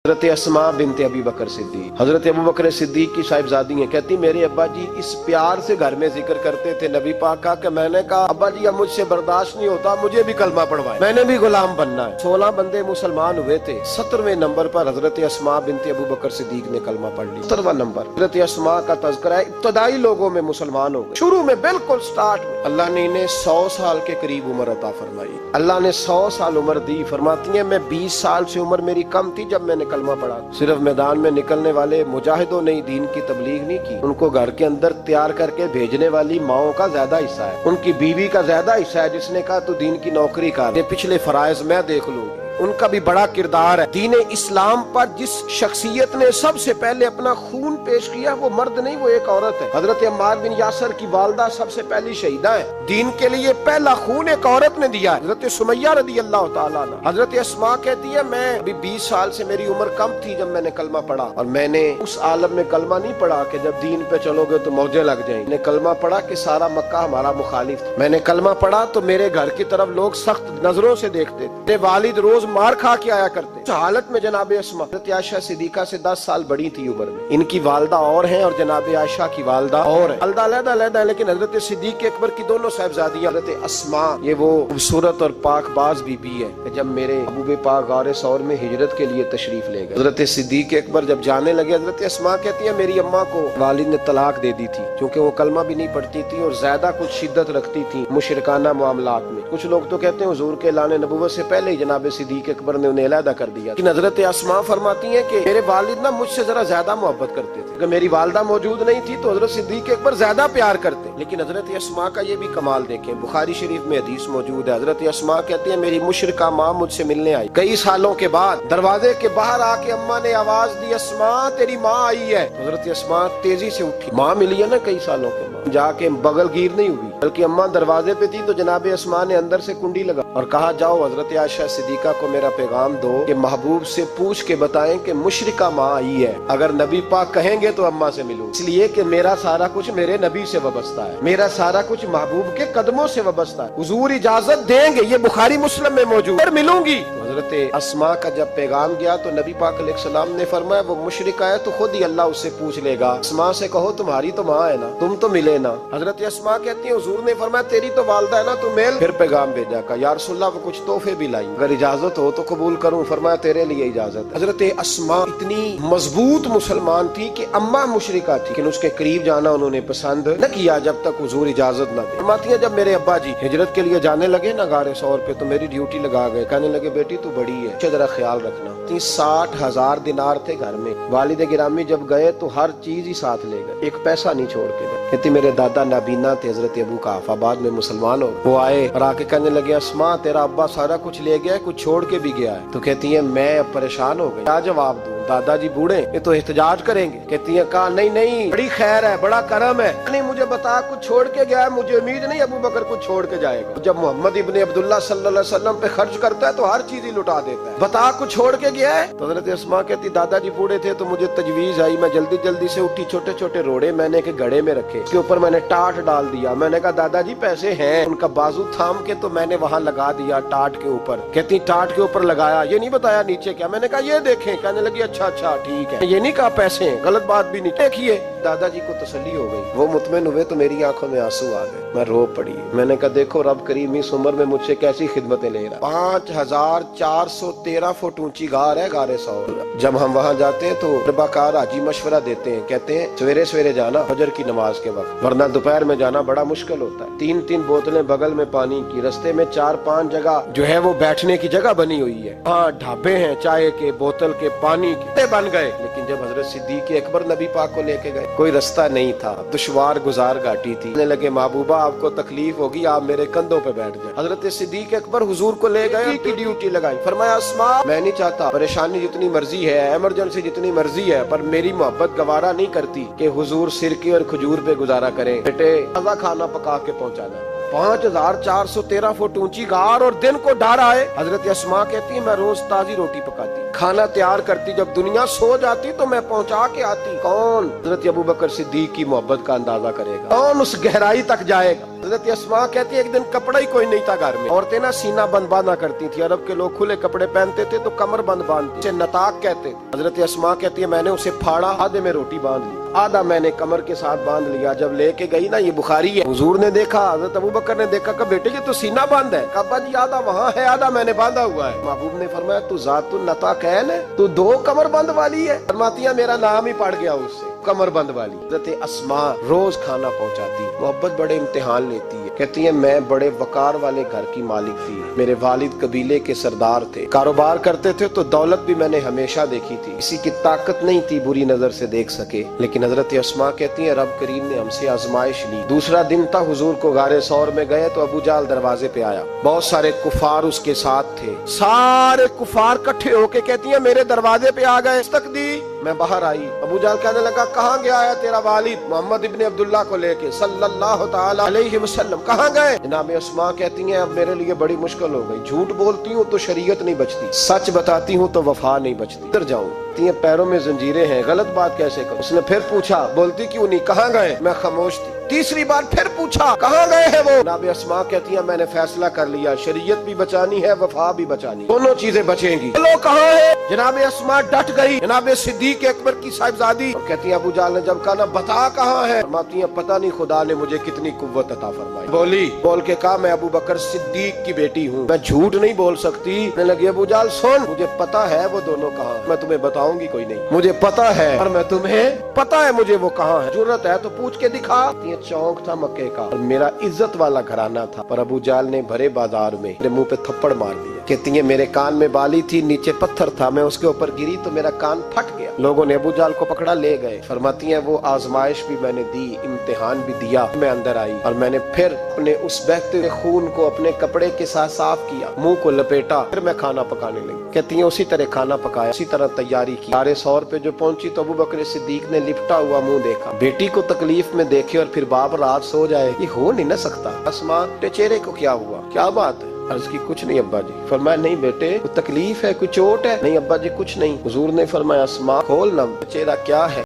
हजरत अस्मा बिनते अबी बकर सिद्दीक, हजरत अबू बकर सिद्दीक की साहिबजादी हैं। कहती मेरे अब्बा जी इस प्यार से घर में जिक्र करते थे नबी पाक का कि मैंने कहा अब्बा जी अब मुझसे बर्दाश्त नहीं होता, मुझे भी कलमा पढ़वाए, मैंने भी गुलाम बनना है। 16 बंदे मुसलमान हुए थे। 17वें नंबर पर हजरत अस्मा बिनते अबू बकर सिद्दीक ने कलमा पढ़ ली। 17वां नंबर हजरत अस्मा का तज़किरा है, इब्तदाई लोगों में मुसलमान हो गए, शुरू में बिल्कुल स्टार्ट में। अल्लाह ने इन्हें 100 साल के करीब उम्र अता फरमाई। अल्लाह ने 100 साल उम्र दी। फरमाती है मैं 20 साल से उम्र मेरी कम थी जब मैंने कलमा पढ़ा। सिर्फ मैदान में निकलने वाले मुजाहिदों ने दीन की तबलीग नहीं की, उनको घर के अंदर तैयार करके भेजने वाली माओं का ज्यादा हिस्सा है, उनकी बीवी का ज्यादा हिस्सा है जिसने कहा तू दीन की नौकरी कर, ये पिछले फराइज मैं देख लूंगी। उनका भी बड़ा किरदार है। दीन इस्लाम पर जिस शख्सियत ने सबसे पहले अपना खून पेश किया वो मर्द नहीं, वो एक औरत है। हजरत अम्मार बिन यासर की वालदा सबसे पहली शहीदा है। दीन के लिए पहला खून एक औरत ने दिया है, हजरत सुमैया रदी अल्लाह तआला अन्हा। हजरत अस्मा कहती है मैं अभी 20 साल से मेरी उम्र कम थी जब मैंने कलमा पढ़ा, और मैंने उस आलम में कलमा नहीं पढ़ा कि जब दीन पे चलोगे तो मौजे लग जाएंगी। मैंने कलमा पढ़ा कि सारा मक्का हमारा मुखालिफ था। मैंने कलमा पढ़ा तो मेरे घर की तरफ लोग सख्त नजरों से देखते थे, मेरे वालिद रोज मार खा के आया करते। इस हालत में जनाब अस्मा हज़रत आयशा सिद्दीका से 10 साल बड़ी थी उम्र में। इनकी वालदा और हैं और जनाब आयशा की वालदा और है, अलग-अलग है, लेकिन हजरत सिद्दीक अकबर की दोनों साहिबजादियां हजरत अस्मा ये वो खूबसूरत और पाकबाज बीबी है कि जब मेरे महबूब पाक गारे सौर में हिजरत के लिए तशरीफ ले गए, हजरत सिद्दीक अकबर जब जाने लगे, हजरत अस्मा कहती है मेरी अम्मा को वालिद ने तलाक दे दी थी क्योंकि वो कलमा भी नहीं पढ़ती थी और ज्यादा कुछ शिद्दत रखती थी मुशरिकाना मामलात में। कुछ लोग तो कहते हैं हुजूर के ऐलान नबुव्वत से पहले ही जनाब सिद्दीक अकबर ने उन्हें अलहदा कर दिया। लेकिन हजरत अस्मा फरमाती हैं कि मेरे वालिद ना मुझसे जरा ज्यादा मोहब्बत करते थे, अगर मेरी वालदा मौजूद नहीं थी तो हजरत सिद्दीक अकबर ज्यादा प्यार करते। लेकिन हजरत अस्मा का ये भी कमाल देखें, बुखारी शरीफ में हदीस मौजूद है। हजरत अस्मा कहती है मेरी मुशरिका माँ मुझसे मिलने आई कई सालों के बाद, दरवाजे के बाहर आके अम्मा ने आवाज दी अस्मा तेरी माँ आई है। हजरत अस्मा तेजी से उठी, माँ मिली है ना कई सालों के बाद, जाके बगलगीर नहीं हुई बल्कि अम्मा दरवाजे पे थी तो जनाब अस्मा ने अंदर से कुंडी लगा और कहा जाओ हजरत आयशा सिद्दीका को मेरा पैगाम दो कि महबूब से पूछ के बताएं कि मुशरिका माँ आई है, अगर नबी पाक कहेंगे तो अम्मा से मिलूं, इसलिए कि मेरा सारा कुछ मेरे नबी से वाबस्ता है, मेरा सारा कुछ महबूब के कदमों से वाबस्ता है, हुजूर इजाजत देंगे, ये बुखारी मुस्लिम में मौजूद है, मिलूंगी। हजरत अस्मा का जब पैगाम गया तो नबी पाक अलैहिस्सलाम ने फरमाया वो मुशरिका है तो खुद ही अल्लाह उससे पूछ लेगा, अस्मा से कहो तुम्हारी तो माँ है ना, तुम तो मिले ना। हजरत अस्मा कहती है हुजूर ने फरमाया तेरी तो वालदा है ना, तू मिल। फिर पैगाम भेजा का या रसूलल्लाह वो कुछ तोहफे भी लाई, अगर इजाजत हो तो कबूल करूं। फरमाया तेरे लिए इजाजत। हजरत अस्मा इतनी मजबूत मुसलमान थी कि अम्मा मुशरिका थी लेकिन उसके करीब जाना उन्होंने पसंद न किया जब तक हुजूर इजाजत न दे। फरमाती है जब मेरे अब्बा जी हिजरत के लिए जाने लगे ना गारे सौर पे तो मेरी ड्यूटी लगा गए, कहने लगे बेटी तू बड़ी है, जरा ख्याल रखना। 60,000 दिनार थे घर में, वालिद गिरामी जब गए तो हर चीज ही साथ ले गए, एक पैसा नहीं छोड़ के गए। कहती मेरे दादा नाबीना थे हजरत अबू काफा, बाद में मुसलमान हो, वो आए और आके कहने लगे अस्मा तेरा अब्बा सारा कुछ ले गया है, कुछ छोड़ के भी गया है। तो कहती है मैं अब परेशान हो गई, क्या जवाब दूं, दादाजी बूढ़े ये तो एहतजाज करेंगे। कहती है कहा नहीं नहीं बड़ी खैर है, बड़ा करम है, नहीं मुझे बता कुछ छोड़ के गया है, मुझे उम्मीद नहीं अबू बकर कुछ छोड़ के जाएगा। जब मोहम्मद इब्ने अब्दुल्लाह सल्लल्लाहु अलैहि वसल्लम पे खर्च करता है तो हर चीज ही लुटा देता है, बता कुछ छोड़ के गया है। तो हजरत अस्मा कहती दादाजी बूढ़े थे तो मुझे तजवीज आई, मैं जल्दी जल्दी से उठी, छोटे छोटे रोड़े मैंने के घड़े में रखे, उसके ऊपर मैंने टाट डाल दिया, मैंने कहा दादाजी पैसे हैं, उनका बाजू थाम के तो मैंने वहां लगा दिया टाट के ऊपर। कहती टाट के ऊपर लगाया, ये नहीं बताया नीचे क्या, मैंने कहा ये देखें, कहने लगी अच्छा अच्छा ठीक है, ये नहीं कहा पैसे हैं, गलत बात भी नहीं। देखिए दादाजी को तसल्ली हो गई, वो मुतमिन हुए तो मेरी आंखों में आंसू आ गए, मैं रो पड़ी। मैंने कहा देखो रब करीम इस उम्र में मुझसे कैसी खिदमतें ले रहा। 5413 फुट ऊंची गार है गारे सौर। जब हम वहाँ जाते हैं तो तबाकार हाजी मशवरा देते हैं, कहते हैं सवेरे सवेरे जाना फजर की नमाज के वक्त, वरना दोपहर में जाना बड़ा मुश्किल होता है। 3-3 बोतलें बगल में पानी की, रस्ते में 4-5 जगह जो है वो बैठने की जगह बनी हुई है, हाँ ढाबे हैं, चाय के, बोतल के, पानी के बन गए। लेकिन जब हजरत सिद्दीक अकबर नबी पाक को लेके गए कोई रास्ता नहीं था, दुश्वार गुजार घाटी थी, कहने लगे महबूबा आपको तकलीफ होगी आप मेरे कंधों पे बैठ जाए। हजरत सिद्दीक अकबर हुजूर को ले गए, की ड्यूटी लगाई, फरमाया अस्मा मैं नहीं चाहता, परेशानी जितनी मर्जी है, इमरजेंसी जितनी मर्जी है, पर मेरी मोहब्बत गवारा नहीं करती कि हुजूर सिरके और खजूर पे गुजारा करें, बेटे ताज़ा खाना पका के पहुंचाना। 5413 फुट ऊंची गार और दिन को डर आए। हजरत अस्मा कहती है मैं रोज ताजी रोटी पकाती, کھانا تیار کرتی, جب دنیا سو جاتی تو میں پہنچا کے آتی. کون حضرت ابو بکر صدیق کی محبت کا اندازہ کرے گا, کون اس گہرائی تک جائے گا. حضرت اسماء کہتی ہے ایک دن کپڑا ہی کوئی نہیں تھا گھر میں. عورتیں نا سینہ بند باندھا کرتی تھی, عرب کے لوگ کھلے کپڑے پہنتے تھے تو کمر بند باندھتے, اسے نتاق کہتے تھے. حضرت اسماء کہتی ہے میں نے اسے پھاڑا, آدھے میں روٹی باندھ لی, آدھا میں نے کمر کے ساتھ باندھ لیا. جب لے کے گئی نا, یہ بخاری ہے, حضور نے دیکھا, حضرت ابو بکر نے دیکھا کہ بیٹے یہ تو سینہ بند ہے. کہا ابا جی آدھا وہاں ہے, آدھا میں نے باندھا ہوا ہے. محبوب نے فرمایا تو ذات النطاقین ہے, تو دو کمر بند والی ہے. فرماتی ہے میرا نام ہی پڑ گیا اس سے, کمر بند والی. حضرت اسماء روز کھانا پہنچاتی, محبت بڑے امتحان لیتی ہے. کہتی ہے میں بڑے وقار والے گھر کی مالک تھی, میرے والد قبیلے کے سردار تھے, کاروبار کرتے تھے تو دولت بھی میں نے ہمیشہ دیکھی تھی. کسی کی طاقت نہیں تھی بری نظر سے دیکھ سکے. لیکن حضرت اسماء کہتی ہیں رب کریم نے ہم سے آزمائش لی. دوسرا دن تھا, حضور کو غار ثور میں گئے تو ابو جہل دروازے پہ آیا, بہت سارے کفار اس کے ساتھ تھے. سارے کفار کٹھے ہو کے کہتی ہیں میرے دروازے پہ آ گئے, دستک دی, میں باہر آئی. ابو جہل کہنے لگا کہاں گیا ہے تیرا والد محمد ابن عبداللہ کو لے کے صلی اللہ تعالی علیہ وسلم, کہاں گئے؟ جناب اسماء کہتی ہیں اب میرے لیے بڑی مشکل ہو گئی, جھوٹ بولتی ہوں تو شریعت نہیں بچتی, سچ بتاتی ہوں تو وفا نہیں بچتی. ادھر جاؤں, پیروں میں زنجیریں ہیں, غلط بات کیسے کروں؟ اس نے پھر پوچھا, بولتی کیوں نہیں, کہاں گئے؟ میں خاموش تھی. تیسری بار پھر پوچھا کہاں گئے ہیں وہ؟ جناب اسماء کہتی ہیں میں نے فیصلہ کر لیا, شریعت بھی بچانی ہے, وفا بھی بچانی, دونوں چیزیں بچیں گی. چلو کہاں ہے؟ جناب اسماء ڈٹ گئی, جناب صدیق اکبر کی صاحبزادی, اور کہتی ہیں ابو جہل نے جب کہا نا بتا کہاں ہے, فرماتی ہیں پتہ نہیں خدا نے مجھے کتنی قوت عطا فرمائی. بولی, بول کے کہا میں ابو بکر صدیق کی بیٹی ہوں, میں جھوٹ نہیں بول سکتی. کہنے لگی ابو جہل سن, مجھے پتا ہے وہ دونوں کہاں ہیں, میں تمہیں بتاؤں گی کوئی نہیں, مجھے پتا ہے, اور میں تمہیں پتا ہے مجھے وہ کہاں ہے, ضرورت ہے تو پوچھ کے دکھا. یہ چونک تھا مکے کا, اور میرا عزت والا گھرانہ تھا, پر ابو جہل نے بھرے بازار میں میرے منہ پہ تھپڑ مار دیا. کہتی ہیں میرے کان میں بالی تھی, نیچے پتھر تھا, میں اس کے اوپر گری تو میرا کان پھٹ گیا. لوگوں نے ابو جہل کو پکڑا لے گئے. فرماتی ہیں وہ آزمائش بھی میں نے دی, امتحان بھی دیا. میں اندر آئی اور میں نے پھر اپنے اس بہتے ہوئے خون کو اپنے کپڑے کے ساتھ صاف کیا, منہ کو لپیٹا, پھر میں کھانا پکانے لگی. کہتی ہیں اسی طرح کھانا پکایا, اسی طرح تیاری کی. غار ثور پہ جو پہنچی تو ابو بکر صدیق نے لپٹا ہوا منہ دیکھا. بیٹی کو تکلیف میں دیکھے اور پھر باپ رات سو جائے, یہ ہو نہیں نہ سکتا. اسماء چہرے کو کیا ہوا, کیا بات ہے؟ عرض کی کچھ نہیں ابا جی. فرمایا نہیں بیٹے کوئی تکلیف ہے, کوئی چوٹ ہے؟ نہیں ابا جی کچھ نہیں. حضور نے فرمایا اسماء کھول نہ, چہرہ کیا ہے؟